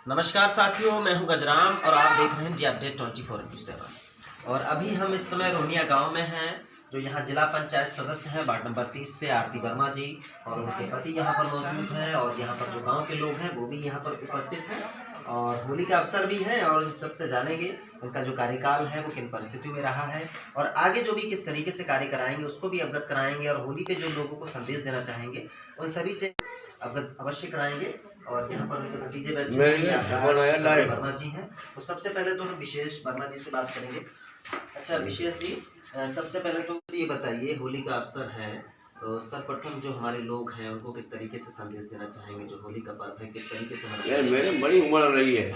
नमस्कार साथियों, मैं हूं गजराम और आप देख रहे हैं दी अपडेट 24/7। और अभी हम इस समय रोहनिया गांव में हैं, जो यहां जिला पंचायत सदस्य हैं वार्ड नंबर 30 से आरती वर्मा जी और उनके पति यहां पर मौजूद हैं। और यहां पर जो गांव के लोग हैं वो भी यहां पर उपस्थित हैं और होली का अवसर भी है। और इन सबसे जानेंगे उनका जो कार्यकाल है वो किन परिस्थितियों में रहा है और आगे जो भी किस तरीके से कार्य कराएंगे उसको भी अवगत कराएंगे। और होली पे जो लोगों को संदेश देना चाहेंगे उन सभी से अवगत अवश्य कराएंगे। और यहाँ पर उनके भतीजे वर्मा जी हैं, तो सबसे पहले तो हम विशेष वर्मा जी से बात करेंगे। अच्छा विशेष जी, सबसे पहले तो ये बताइए, होली का अवसर है तो सर्वप्रथम जो हमारे लोग हैं उनको किस तरीके से संदेश देना चाहेंगे, जो होली का पर्व है किस तरीके से मनाएंगे? मेरे बड़ी उम्र रही है।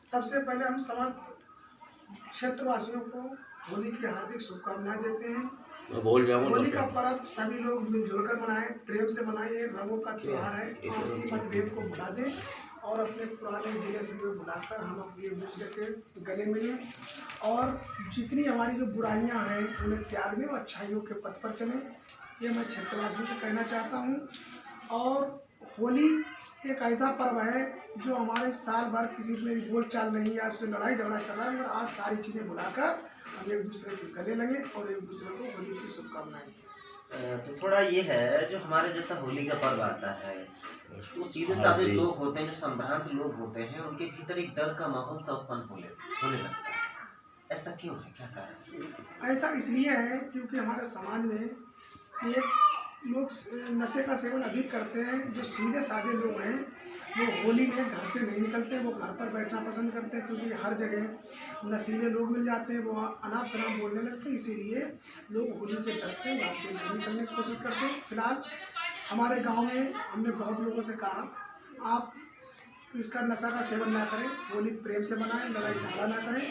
सबसे पहले हम समस्त क्षेत्रवासियों को होली की हार्दिक शुभकामनाएं देते हैं। होली का पर्व सभी लोग मिलजुल कर मनाएं, प्रेम से मनाइए। रंगों का त्योहार है, आपसी मतभेद को भुला दें और अपने पुराने गिले से भुलाकर हम अपने एक दूसरे के गले मिलें और जितनी हमारी जो बुराइयां हैं उन्हें त्याग दें और अच्छाइयों के पथ पर चलें। ये मैं क्षेत्रवासियों से कहना चाहता हूँ। और होली एक ऐसा पर्व है जो हमारे साल भर किसी में बोलचाल नहीं है, उससे लड़ाई झगड़ा चला, मगर आज सारी चीज़ें भुलाकर हम एक दूसरे के गले लगे और एक दूसरे को होली की शुभकामनाएं दें। तो थोड़ा ये है, जो हमारे जैसा होली का पर्व आता है तो सीधे साधे लोग होते हैं, जो संभ्रांत लोग होते हैं, उनके भीतर एक डर का माहौल सा उत्पन्न होने लगता है। ऐसा क्यों है, क्या कारण? ऐसा इसलिए है क्योंकि हमारे समाज में एक लोग नशे का सेवन अधिक करते हैं। जो सीधे साधे लोग हैं वो होली में घर से नहीं निकलते, वो घर पर बैठना पसंद करते हैं, क्योंकि हर जगह नशीले लोग मिल जाते हैं, वो अनाप शनाप बोलने लगते हैं। इसीलिए लोग होली से डरते हैं, घर से नहीं निकलने की कोशिश करते हैं। फिलहाल हमारे गांव में हमने बहुत लोगों से कहा, आप इसका नशा का सेवन ना करें, होली प्रेम से मनाएं, लड़ाई झगड़ा ना करें।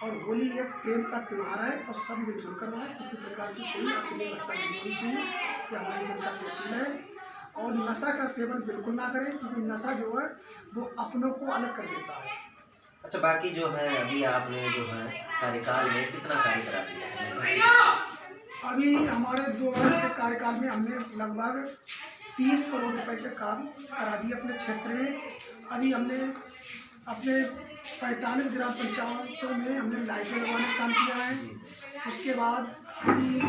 और होली एक प्रेम का त्यौहार है और सब मिलजुल कर मनाएं। किसी प्रकार की कोई अपनी घटना नहीं होनी चाहिए, कि हमारी जनता से अपील है। और नशा का सेवन बिल्कुल ना करें, क्योंकि नशा जो है वो अपनों को अलग कर देता है। अच्छा, बाकी जो है अभी आपने जो है कार्यकाल में कितना कार्य करा दिया है? अभी हमारे 2 वर्ष के कार्यकाल में हमने लगभग 30 करोड़ रुपए के काम करा दिए अपने क्षेत्र में। अभी हमने अपने 45 ग्राम पंचायतों में हमने लाइटें लगवाने का काम किया है। उसके बाद अभी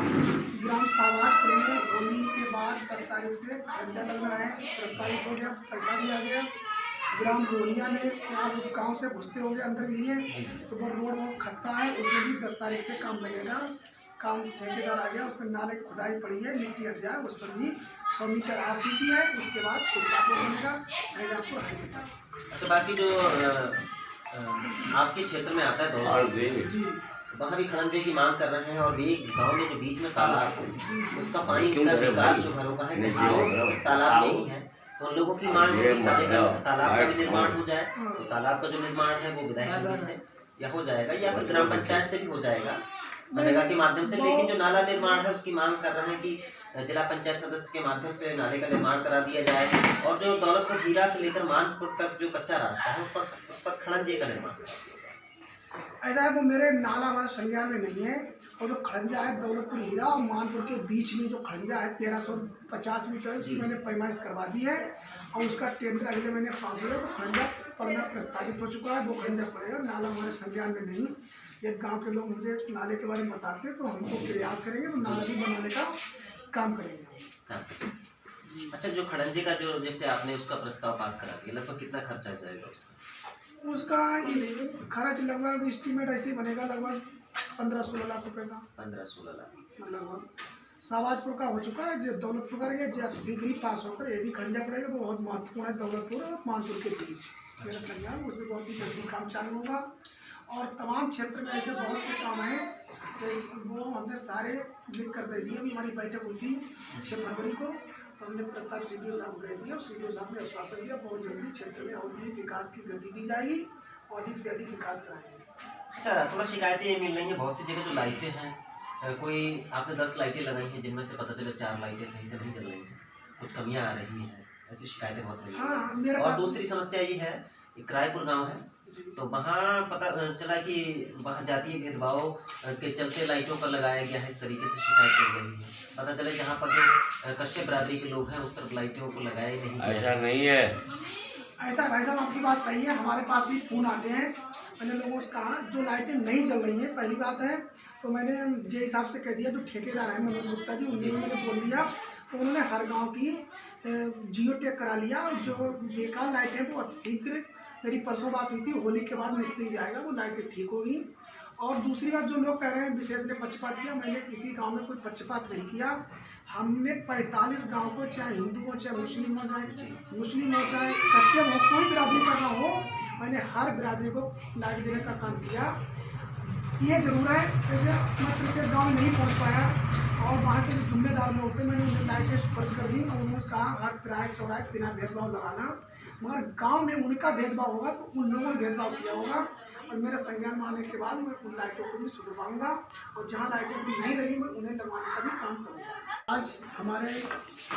ग्राम सावाजपुर में होली के बाद 10 तारीख से खंडा लगना है, प्रस्तावित हो गया, पैसा भी आ गया। ग्राम रोहनिया में आप गाँव से घुसते होंगे अंदर के लिए, तो वो रोड खस्ता है, उसमें भी 10 तारीख से काम लगेगा। काम ठेकेदार आ गया, उसमें नाले खुदाई पड़ी है, मिट्टी हट जाए, उस पर भी 100 मीटर RCC है। उसके बाद खुदापुर बनेगा, सैदापुर हाईवे तक। अच्छा, बाकी जो आपके क्षेत्र में आता है दौलतपुर जी, वहाँ भी खड़ंजे की मांग कर रहे हैं। और भी गांव में जो बीच में तालाब है उसका पानी का विकास जो घरों का है तालाब नहीं है, तो उन लोगों की मांग है कि तालाब का भी निर्माण हो जाए। तो तालाब का जो निर्माण है वो विधायक निधि से या हो जाएगा या फिर ग्राम पंचायत से भी हो जाएगा, मनरेगा के माध्यम से। लेकिन जो नाला निर्माण है उसकी मांग कर रहे हैं कि जिला पंचायत सदस्य के माध्यम से नाले का निर्माण करा दिया जाए। और जो दौलतपुर हीरा से लेकर मानपुर तक जो कच्चा रास्ता है उस पर खड़ंजे का निर्माण करा दिया जाए। ऐसा है, वो मेरे नाला हमारे संज्ञान में नहीं है। और जो खड़ंजा है दौलतपुर हीरा और मानपुर के बीच में जो खड़ंजा है 1350 मीटर, उसकी मैंने पैमाइश करवा दी है और उसका टेंडर अगले महीने 500 को खड़ंजा पड़ना प्रस्तावित हो चुका है। वो खड़ंजा पड़ेगा, नाला हमारे संज्ञान में नहीं। यदि गांव के लोग मुझे नाले के बारे में बताते हैं तो हमको प्रयास करेंगे, तो नाला भी बनाने का काम करेंगे। अच्छा, जो खड़ंजे का जो जैसे आपने उसका प्रस्ताव पास करा दिया, लगभग कितना खर्चा जाएगा उसका खर्च लगभग एस्टीमेट ऐसे ही बनेगा, लगभग 15-16 लाख रुपए का। 15-16 लाख लगभग सावाजपुर का हो चुका है, जो दौलतपुर का शीघ्र ही पास होकर ये भी खड़ंजा पड़ेगा। वो बहुत महत्वपूर्ण है, दौलतपुर और मानपुर के बीच मेरा संज्ञान, उसमें बहुत ही जल्दी काम चालू होगा। और तमाम क्षेत्र में ऐसे बहुत से काम हैं, वो हमने सारे लिख कर दे दिए। अभी हमारी बैठक हुई थी 6 फरवरी को, तो हमने प्रस्ताव CDO साहब को दे दिया और CDO साहब ने आश्वासन दिया बहुत जल्दी क्षेत्र में और भी विकास की गति दी जाएगी और अधिक से अधिक विकास कराएंगे। अच्छा, थोड़ा शिकायतें ये मिल रही हैं, बहुत सी जगह जो लाइटें हैं, कोई आपने 10 लाइटें लगाई हैं जिनमें से पता चले 4 लाइटें सही से नहीं चल रही हैं, कुछ कमियां आ रही हैं, ऐसी शिकायतें बहुत मिली हैं। और दूसरी समस्या ये है, किरायपुर गांव है, तो वहाँ पता चला कि वहाँ जातीय भेदभाव के चलते लाइटों का लगाया गया है, इस तरीके से शिकायत कर रही है। पता चले जहाँ पर जो कश्यप बिरादरी के लोग हैं उस तरफ लाइटों को लगाया ही नहीं। ऐसा नहीं है, ऐसा भाई साहब आपकी बात सही है, हमारे पास भी फ़ोन आते हैं। मैंने लोगों से कहा जो लाइटें नहीं जल रही हैं, पहली बात है तो मैंने जे हिसाब से कह दिया, जो ठेकेदार हैं मनोज गुप्ता जी, उनसे मैंने बोल दिया, तो उन्होंने हर गांव की जियो टैग करा लिया। जो बेकार लाइटें हैं वो शीघ्र, मेरी परसों बात हुई थी, होली के बाद मिस्त्री जाएगा, वो लाइटें ठीक होगी। और दूसरी बात, जो लोग कह रहे हैं विशेष ने पक्षपात किया, मैंने किसी गांव में कोई पक्षपात नहीं किया। हमने 45 गांव को, चाहे हिंदू हो चाहे मुस्लिम हो, चाहे कश्यप हो, कोई बिरादरी का ना हो, मैंने हर बिरादरी को लाइट देने का काम किया। ये जरूर है, जैसे मैं प्रत्येक गाँव में नहीं पहुँच पाया और वहाँ के जो जिम्मेदार लोग थे, मैंने उन्हें लाइटें सुपर्द कर दी और उन्होंने कहा हर किराए चौराहे बिना भेदभाव लगाना। मगर गांव में उनका भेदभाव होगा तो उन लोगों ने भेदभाव किया होगा, और मेरा संज्ञान में आने के बाद मैं उन लाइटों को भी सुधरवाऊंगा और जहाँ लाइटें भी नहीं लगी मैं उन्हें लगवाने का भी काम करूँगा। आज हमारे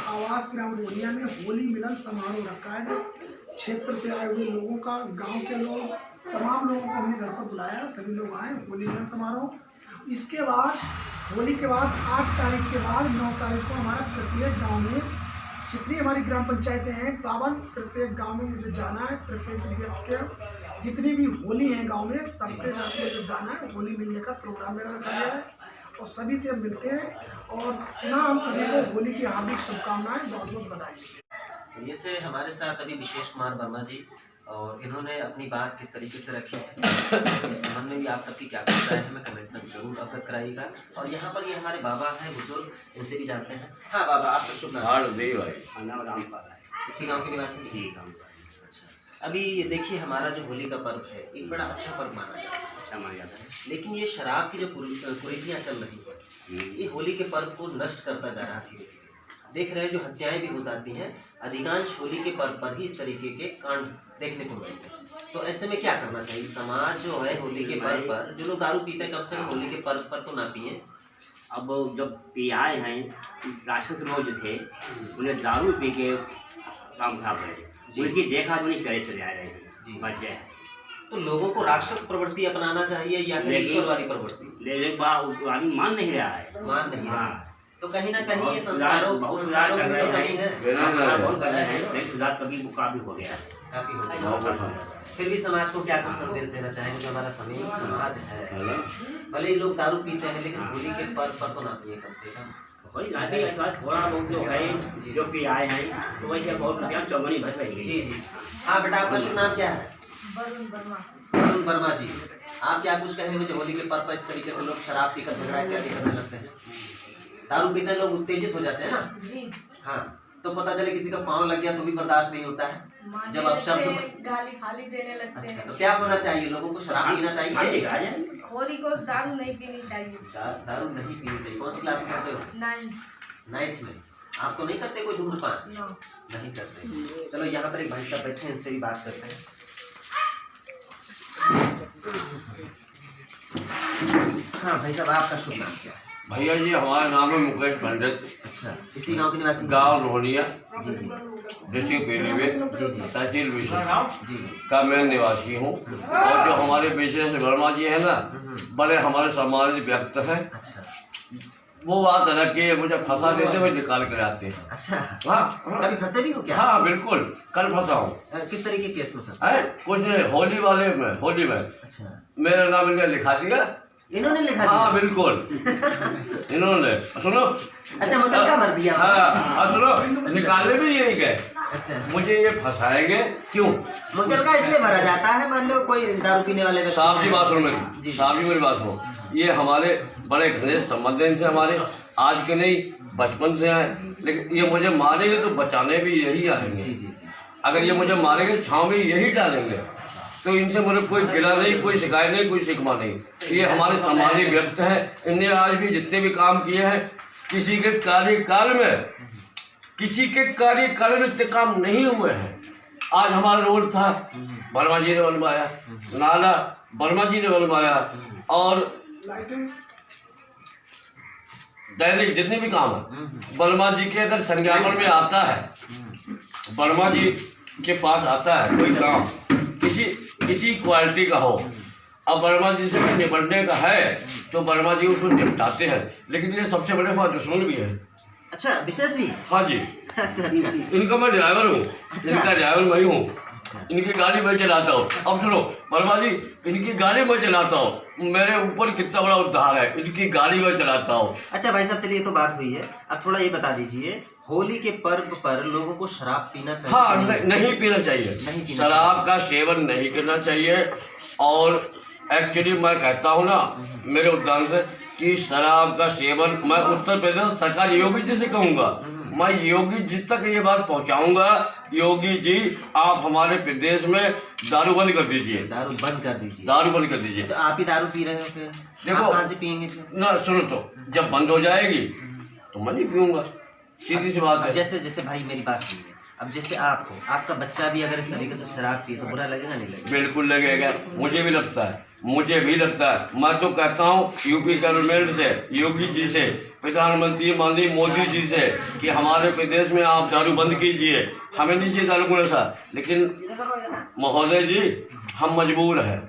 आवास ग्राम रोहिया में होली मिलन समारोह रखा है। क्षेत्र से आए हुए लोगों का, गाँव के लोग, तमाम लोगों को हमने घर पर बुलाया, सभी लोग आए, होली मिलन समारोह। इसके बाद होली के बाद 8 तारीख के बाद 9 तारीख को हमारा प्रत्येक गांव में, जितनी हमारी ग्राम पंचायतें हैं 52, प्रत्येक गांव में मुझे जाना है। प्रत्येक के जितनी भी होली है गांव में, सबसे मुझे जाना है। होली मिलने का प्रोग्राम मेरा रखा गया है और सभी से हम मिलते हैं और पुनः हम सभी को होली की हार्दिक शुभकामनाएं, बहुत बहुत बधाई। ये थे हमारे साथ अभी विशेष कुमार वर्मा जी, और इन्होंने अपनी बात किस तरीके से रखी है, इस संबंध में भी आप सबकी क्या राय है हमें कमेंट में जरूर अवगत कराइएगा। और यहाँ पर ये हमारे बाबा हैं बुजुर्ग, इनसे भी जानते हैं। हाँ बाबा, आपका शुभ नाम? इसी गाँव के निवासी? अच्छा, अभी ये देखिए हमारा जो होली का पर्व है एक बड़ा अच्छा पर्व माना जाता है, लेकिन ये शराब की जो कुरीतियाँ चल रही है ये होली के पर्व को नष्ट करता जा रहा है। देख रहे हैं जो हत्याएं भी हो जाती हैं, अधिकांश होली के पर्व पर ही इस तरीके के कांड देखने को मिलते हैं। तो ऐसे में क्या करना चाहिए? समाज जो है होली के पर्व पर, जो लोग दारू पीते हैं कम से कम होली के पर्व पर तो ना पिए। अब जब पियाए हैं राक्षस लोग जो थे, उन्हें दारू पी के काम खराब करे, उनकी देखा जो नहीं करे चले आ रहे हैं, वजह है। तो लोगों को राक्षस प्रवृत्ति अपनाना चाहिए या फिर ईश्वर वाली प्रवृत्ति? लेकिन आदमी मान नहीं रहा है, मान नहीं रहा। हाँ। तो कहीं ना कहीं ये संस्कारों बहुत की सुधार तो कर कमी रहे है, हैं, बहुत कर रहे हैं, लेकिन सुधार कभी काफी हो गया, काफी हो गया। फिर भी समाज को क्या कुछ संदेश देना चाहेंगे? जो हमारा समाज है, भले ही लोग दारू पीते हैं लेकिन होली के पर्व पर तो ना पिए कम से कम। थोड़ा बहुत जो है जो कि आए हैं तो वैसे बहुत चौगनी भर रही। जी जी। हाँ बेटा, आपका शुभ नाम क्या है? वरुण वर्मा जी। आप क्या कुछ कहेंगे जो होली के पर्व पर इस तरीके से लोग शराब पीकर झगड़ा इत्यादि करने लगते हैं? दारू पीते लोग उत्तेजित हो जाते हैं ना जी। हाँ, तो पता चले किसी का पाँव लग गया तो भी बर्दाश्त नहीं होता है, जब आप शब्द गाली खाली देने लगते हैं। तो क्या होना चाहिए? लोगों को शराब पीना चाहिए, होली को दारू नहीं पीनी चाहिए। दारू नहीं पीनी चाहिए। कौन सी क्लास में पढ़ते हो? 9th में। आप तो नहीं करते कोई धूम्रपान? नहीं करते। चलो यहाँ पर एक भाई साहब बैठे हैं, इनसे भी बात करते हैं। हाँ भाई साहब, आपका शुभ नाम क्या है? भैया जी हमारा नाम है मुकेश पंडित। अच्छा, इसी गांव के निवासी? गाँव रोहनिया, जी जी, डिस्ट्रिक्ट पीलीभीत, जी जी, तहसील विशेष जी का मैं निवासी हूँ। और जो हमारे विशेष वर्मा जी है ना, बड़े हमारे सम्मानित व्यक्ति हैं। अच्छा, वो बात अलग कि मुझे फंसा देते हुए निकाल कर आते हैं। अच्छा, हाँ, कभी फंसे भी हो क्या? हाँ बिल्कुल, कल फंसा हूँ। किस तरीके के केस में फंसे? है कुछ होली होली में अच्छा, मेरा नाम इन्हें लिखा दिया। इन्होंने लिखा दिया? हाँ बिल्कुल, इन्होंने सुनो। अच्छा, मुचलका भर दिया? हाँ सुनो, निकालने भी यही गए। अच्छा, मुझे ये फंसाएंगे क्यों? मुचलका इसलिए भरा जाता है, मान लो कोई दारू पीने वाले व्यक्ति साहब जी बात सुनो जी। मेरी, साहब जी मेरी बात सुनो। ये हमारे बड़े घनिष्ठ संबंध हैं इनसे, हमारे आज के नहीं बचपन से हैं, लेकिन ये मुझे मारेंगे तो बचाने भी यही आएंगे। जी जी जी। अगर ये मुझे मारेंगे छाँव में यही डालेंगे, तो इनसे मुझे कोई गिला नहीं, कोई शिकायत नहीं, कोई शिकवा नहीं। ये हमारे सम्मानित व्यक्ति हैं। इनने आज भी जितने भी काम किए हैं, किसी के कार्यकाल में इतने काम नहीं हुए हैं। आज हमारा रोड था, वर्मा जी ने बनवाया, नाला वर्मा जी ने बनवाया, और दैनिक जितने भी काम है वर्मा जी के अगर संज्ञान में आता है, वर्मा जी के पास आता है कोई काम किसी क्वालिटी का हो, अब वर्मा जी से निपटने का है तो वर्मा जी उसको निपटाते हैं। लेकिन ये सबसे बड़े दुश्मन भी है। अच्छा, विशेष जी? हाँ जी। अच्छा अच्छा, इनका मैं ड्राइवर हूँ। इनका ड्राइवर मैं हूँ। अच्छा। इनकी गाड़ी मैं चलाता हूँ। अब सुनो वर्मा जी, इनकी गाड़ी मैं चलाता हूँ, मेरे ऊपर कितना बड़ा उद्धार है, इनकी गाड़ी मैं चलाता हूँ। अच्छा भाई साहब, चलिए ये तो बात हुई है। अब थोड़ा ये बता दीजिए, होली के पर्व पर लोगों को शराब पीना चाहिए? हाँ, कि नहीं पीना चाहिए, नहीं पीना शराब का सेवन नहीं करना चाहिए। और एक्चुअली मैं कहता हूँ ना मेरे उद्यान से कि शराब का सेवन, मैं उत्तर प्रदेश सरकार योगी जी से कहूँगा, मैं योगी जी तक ये बात पहुँचाऊँगा, योगी जी आप हमारे प्रदेश में दारू बंद कर दीजिए, दारू बंद कर दीजिए। दारू बंद कर दीजिए। तो आप ही दारू पी रहे हो फिर? देखो, आप कहाँ से पियेंगे फिर? ना सुनो, तो जब बंद हो जाएगी तो मैं नहीं पीऊँगा, सीधी सी बात अब है। जैसे जैसे भाई मेरी बात सुनिए, अब जैसे आप हो, आपका बच्चा भी अगर इस तरीके से शराब पिए तो बुरा लगेगा नहीं लगेगा? बिल्कुल लगेगा, मुझे भी लगता है, मुझे भी लगता है। मैं तो कहता हूँ यूपी गवर्नमेंट से, योगी जी से, प्रधानमंत्री माननीय मोदी जी से कि हमारे प्रदेश में आप दारू बंद कीजिए। हमें नहीं चाहिए दारू को नशा, लेकिन महोदय जी हम मजबूर हैं,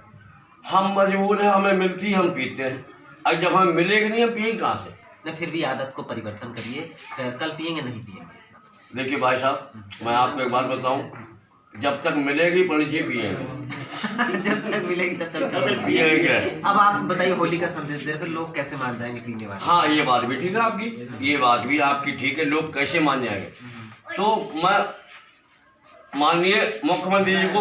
हमें मिलती है हम पीते हैं, और जब हमें मिलेगी नहीं हम पिए कहाँ से? नहीं, फिर भी आदत को परिवर्तन करिए, कल पियेंगे नहीं पियेंगे। देखिए भाई साहब, मैं आपको एक बात बताऊं, जब तक मिलेगी पणजी पिएंगे। जब तक मिलेगी तब तक पिएंगे। अब आप बताइए, होली का संदेश दे फिर लोग कैसे मान जाएंगे पीने वाले? हाँ, ये बात भी ठीक है आपकी, ये बात भी आपकी ठीक है, लोग कैसे मान जाएंगे? तो मैं माननीय मुख्यमंत्री जी को,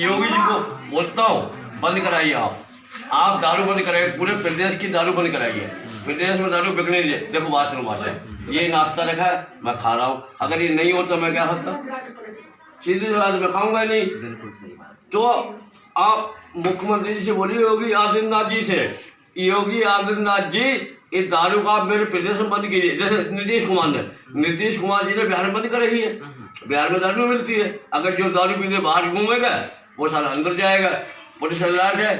योगी जी को बोलता हूँ बंद कराइए, आप दारू बंद कराइए, पूरे प्रदेश की दारू बंद कराइए, प्रदेश में दारू बिकने दीजिए। देखो बात सुनो माशा, ये नाश्ता रखा है मैं खा रहा हूँ, अगर ये नहीं हो तो मैं क्या खाता? सीधी सी बात, मैं खाऊंगा नहीं। बिल्कुल सही बात। तो आप मुख्यमंत्री जी से बोलिए, योगी आदित्यनाथ जी से, योगी आदित्यनाथ जी ये दारू का आप मेरे प्रदेश में बंद कीजिए। जैसे नीतीश कुमार जी ने बिहार में बंद कर रही है, बिहार में दारू मिलती है, अगर जो दारू पी के बाहर घूमेगा वो सारा अंदर जाएगा, पुलिस अलर्ट है।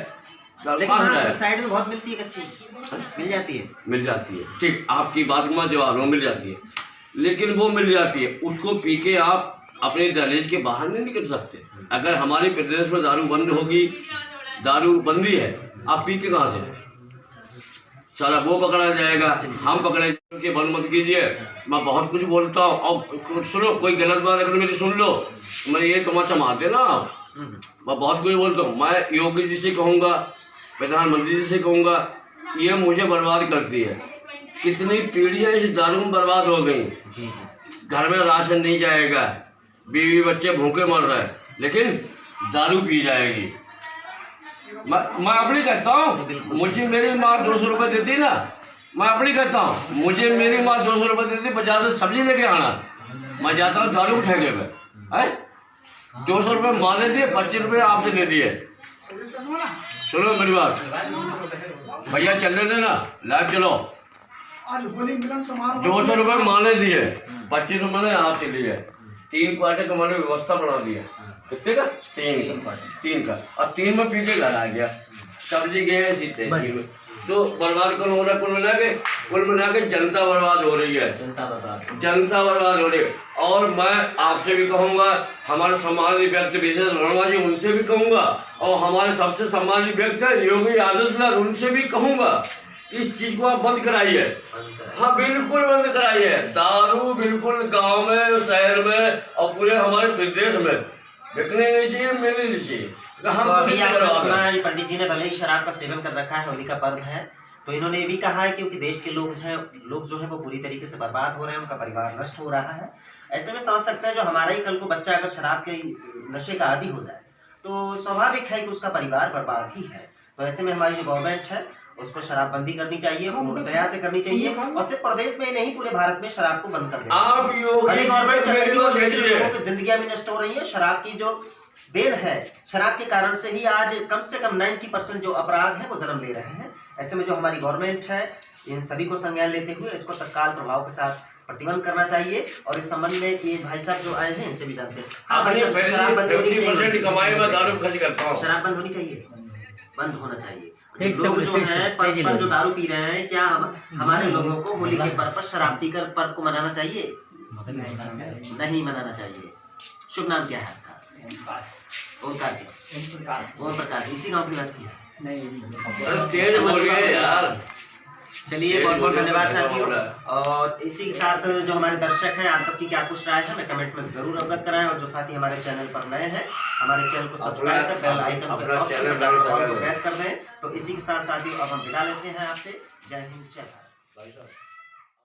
लेकिन साइड में बहुत मिलती है, कच्ची मिल जाती है। ठीक, आपकी बात में जवाब में मिल जाती है, लेकिन वो मिल जाती है, उसको पी के आप अपने दहलीज के बाहर नहीं निकल सकते। अगर हमारे प्रदेश में दारू बंद होगी, दारू बंदी है, आप पी के कहाँ से? सारा वो पकड़ा जाएगा, हम पकड़े के बंद मत कीजिए। मैं बहुत कुछ बोलता हूँ, अब सुनो, कोई गलत बात अगर मेरी सुन लो, मैं ये तमाचा मार देना, मैं बहुत कुछ बोलता हूँ। मैं योगी जी से कहूँगा, प्रधानमंत्री जी से कहूँगा, ये मुझे बर्बाद करती है। कितनी पीढ़ियाँ इस दारू में बर्बाद हो गई। जी। घर में राशन नहीं जाएगा, बीवी बच्चे भूखे मर रहे हैं, लेकिन दारू पी जाएगी। मैं अपनी कहता हूँ, मुझे मेरी माँ 200 रुपये देती ना, मैं अपनी कहता हूँ, मुझे मेरी माँ 200 रुपये देती, बाजार से सब्जी लेके आना, मैं जाता हूँ दारू ठेके पे, है 200 रुपये माँ ने दिए, 25 रुपये आपसे ले दिए। सुनो मेरी बात भैया, चल रहे थे ना, लाइव चलो। आज होली मिलन समारोह 200 रुपये माँ ने दिए, 25 रुपये ने आपसे लिए, 3 क्वार्टर का मैंने व्यवस्था बना दिया। कितने का? 3 का, और 3 में पी के घर आ गया, सब्जी गए सीते में। तो बर्बाद कौन हो रहा है? कुल मिला के जनता बर्बाद हो रही है, जनता बर्बाद हो रही है। और मैं आपसे भी कहूँगा, हमारे सम्मानित व्यक्ति विशेष वर्मा जी, उनसे भी कहूँगा, और हमारे सबसे सम्मानित व्यक्ति योगी आदित्यनाथ, उनसे भी कहूँगा, इस चीज को आप बंद कराइए। हाँ, बिल्कुल बंद कराइए। दारू बिल्कुल गांव में, शहर में और पूरे हमारे प्रदेश में बिकने नहीं चाहिए, मिलने नहीं चाहिए। तो अभी आपने सुना है, पंडित जी ने भले ही शराब का सेवन कर रखा है, होली का पर्व है, तो इन्होंने ये भी कहा है क्योंकि देश के लोग जो है वो पूरी तरीके से बर्बाद हो रहे हैं, उनका परिवार नष्ट हो रहा है। ऐसे में समझ सकते हैं, जो हमारा ही कल को बच्चा अगर शराब के नशे का आदी हो जाए तो स्वाभाविक है कि उसका परिवार बर्बाद ही है। तो ऐसे में हमारी जो गवर्नमेंट है उसको शराबबंदी करनी चाहिए, पूर्णतया से करनी चाहिए, और सिर्फ प्रदेश में नहीं पूरे भारत में शराब को बंद कर देना। गवर्नमेंट चल रही है, लोगों की जिंदगियां भी नष्ट हो रही है। शराब की जो देन है, शराब के कारण से ही आज कम से कम 90% जो अपराध है वो जन्म ले रहे हैं। ऐसे में जो हमारी गवर्नमेंट है, इन सभी को संज्ञान लेते हुए इसको तत्काल प्रभाव के साथ प्रतिबंध करना चाहिए। और इस संबंध में ये भाई साहब जो आए हैं इनसे भी जानते हैं। शराब बंद होनी चाहिए, शराब बंद होनी चाहिए, बंद होना चाहिए। लोग जो है पर्व पर जो दारू पी रहे हैं, क्या हमारे लोगों को होली के पर्व पर शराब पीकर पर्व को मनाना चाहिए? नहीं मनाना चाहिए। शुभ नाम क्या है आपका? ओंकार जी, ओम प्रकाश, इसी गाँव के निवासी है? चलिए बहुत बहुत धन्यवाद साथियों। और इसी के साथ जो हमारे दर्शक हैं, आप सबकी क्या कुछ राय है, मैं कमेंट में जरूर अवगत कराएं। और जो साथी हमारे चैनल पर नए हैं, हमारे चैनल को सब्सक्राइब कर बेल आइकन पर ऑप्शन को प्रेस कर दें। तो इसी के साथ साथियों अब हम विदा लेते हैं आपसे। जय हिंद, जय भारत।